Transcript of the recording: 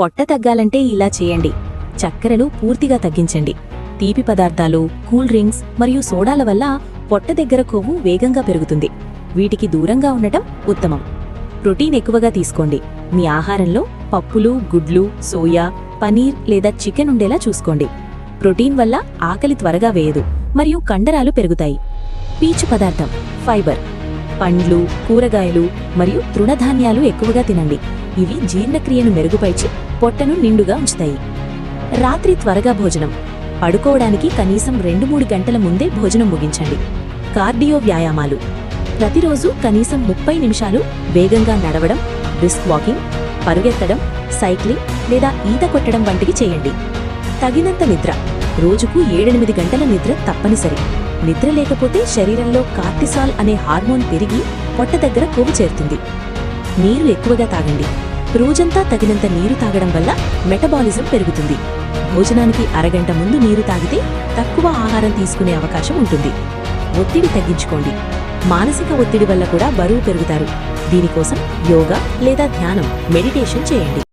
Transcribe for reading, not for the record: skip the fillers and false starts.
పొట్ట తగ్గాలంటే ఇలా చేయండి. చక్కెరను పూర్తిగా తగ్గించండి. తీపి పదార్థాలు, కూల్ డ్రింక్స్ మరియు సోడాల వల్ల పొట్ట దగ్గర కొవ్వు వేగంగా పెరుగుతుంది. వీటికి దూరంగా ఉండటం ఉత్తమం. ప్రోటీన్ ఎక్కువగా తీసుకోండి. మీ ఆహారంలో పప్పులు, గుడ్లు, సోయా, పనీర్ లేదా చికెన్ ఉండేలా చూసుకోండి. ప్రోటీన్ వల్ల ఆకలి త్వరగా వేయదు మరియు కండరాలు పెరుగుతాయి. పీచు పదార్థం, ఫైబర్, పండ్లు, కూరగాయలు మరియు తృణధాన్యాలు ఎక్కువగా తినండి. ఇవి జీర్ణక్రియను మెరుగుపరిచి పొట్టను నిండుగా ఉంచుతాయి. రాత్రి త్వరగా భోజనం. పడుకోవడానికి కనీసం 2-3 గంటల ముందే భోజనం ముగించండి. కార్డియో వ్యాయామాలు. ప్రతిరోజు కనీసం 30 నిమిషాలు వేగంగా నడవడం, బ్రిస్క్ వాకింగ్, పరుగెత్తడం, సైక్లింగ్ లేదా ఈత కొట్టడం వంటివి చేయండి. తగినంత నిద్ర. రోజుకు 7-8 గంటల నిద్ర తప్పనిసరి. నిద్ర లేకపోతే శరీరంలో కార్టిసాల్ అనే హార్మోన్ పెరిగి పొట్ట దగ్గర కొవ్వు చేరుతుంది. నీరు ఎక్కువగా తాగండి. రోజంతా తగినంత నీరు తాగడం వల్ల మెటబాలిజం పెరుగుతుంది. భోజనానికి అరగంట ముందు నీరు తాగితే తక్కువ ఆహారం తీసుకునే అవకాశం ఉంటుంది. ఒత్తిడి తగ్గించుకోండి. మానసిక ఒత్తిడి వల్ల కూడా బరువు పెరుగుతారు. దీనికోసం యోగా లేదా ధ్యానం, మెడిటేషన్ చేయండి.